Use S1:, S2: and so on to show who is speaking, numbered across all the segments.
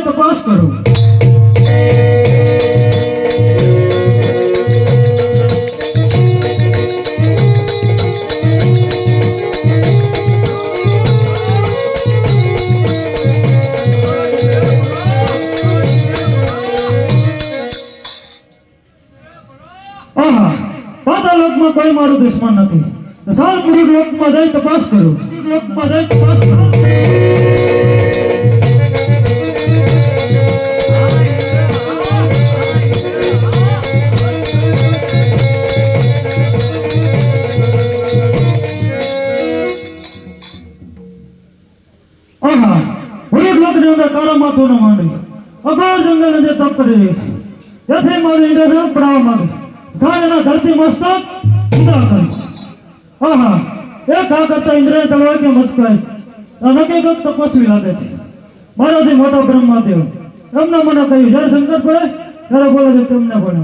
S1: તપાસ કરો પાતાલોકમાં કોઈ મારું દુશ્મન નથી તો સાલ પુરુષ લોકમાં જઈ તપાસ કરો લોકમાં જઈ તપાસ કરો કાળા માથું ન માંડી અઘોર જંગલ જે તપ કરી રહી છે તેથી મારું ઇન્દ્રધનુષ પડાવવા માંગે સાયના ધરતી મસ્તક ઉદાર કરી એક આ કરતા ઇન્દ્રને તળવાય કે મસ્કાય હકીકત તપસ્વી લાગે છે મારાથી મોટો બ્રહ્માદેવ એમને મને કહ્યું જયારે સંકટ પડે ત્યારે બોલે છે તેમને બોલે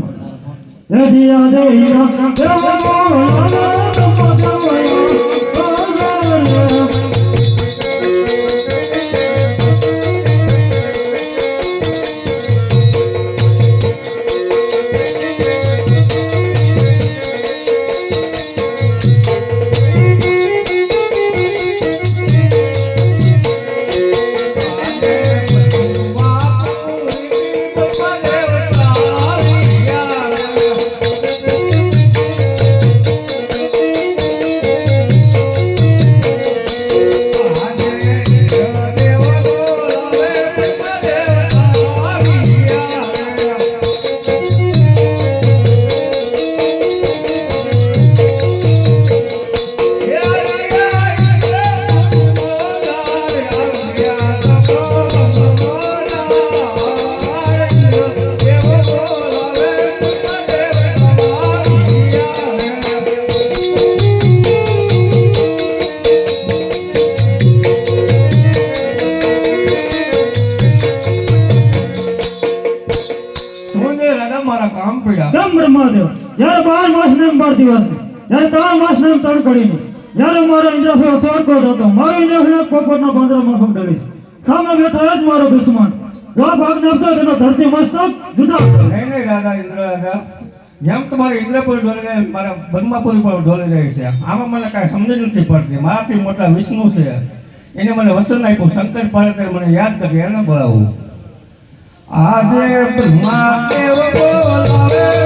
S1: બ્રહ્માદેવ જ્યારે 12 માસને 12 દિવસ જ્યારે 3 માસને 3 ઘડીને જ્યારે મારો ઇન્દ્રસેન સ્વર્ગો હતો મારો ઇન્દ્રસેન પોપટના પાંજરામાં પકડેલી સામે બેઠા જ મારો દુશ્મન જો ભાગ નાખતો તેનો ધરતી મસ્તક જુદા
S2: નહીં રાજા ઇન્દ્ર રાજા જેમ તમારે ઇન્દ્રપુર ડોલે મારા બ્રહ્માપુર પર ડોલી રહી છે આમાં મને કાંઈ સમજ નથી પડતી મારાથી મોટા વિષ્ણુ છે એને મને વસન આપ્યું શંકર પાર્વતી મને યાદ કરી એને બોલાવું આજે બ્રહ્માદેવ બોલાવે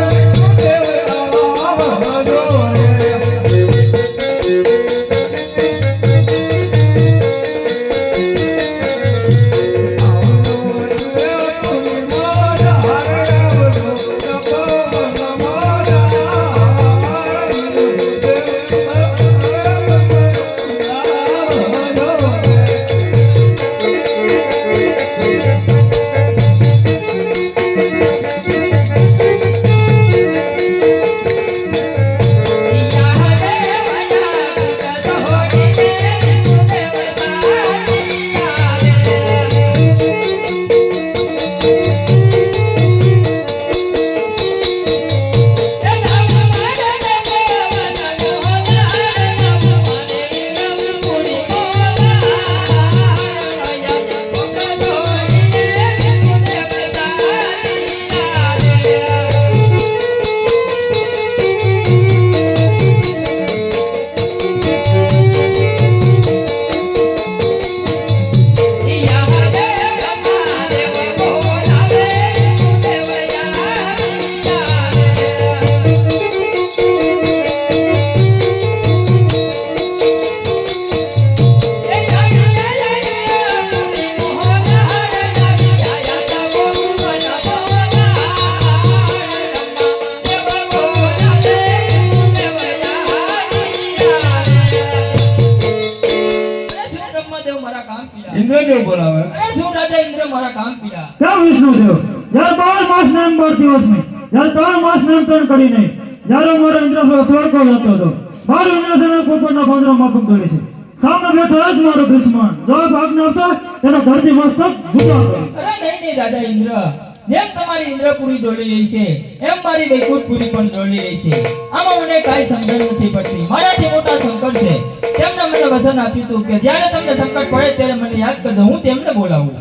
S2: ઇન્દ્રદેવ બોલાવે.
S3: અરે શું રાજા ઇન્દ્ર મારા કામ પીડા.
S1: કેમ વિષ્ણુદેવ જ્યારે 12 માસ ને એમ 12 દિવસ નહીં, જ્યારે 3 માસ ને એમ 3 કડી નહીં, જ્યારે મારો ઇન્દ્ર સ્વર્ગો જતો હતો, મારો ઇન્દ્ર છે પોપટના પાંજરા માફક ગળી છે. સામે બેઠો જ મારો દુશ્મન, જવાબ આજ્ઞા આપતો તેના ધરતી મસ્તક જુદા કરો.
S3: અરે નહીં રાજા ઇન્દ્ર, જેમ તમારી ઇન્દ્રપુરી ડોલી રહી છે એમ મારી વૈકુંઠપુરી પણ ડોલી રહી છે. આમાં મને કાંઈ સમજણ નથી પડતી. મારાથી મોટા શંકર છે, તેમને મને વચન આપ્યું હતું કે જ્યારે તમને સંકટ પડે ત્યારે મને યાદ કરજો, હું તેમને બોલાવું.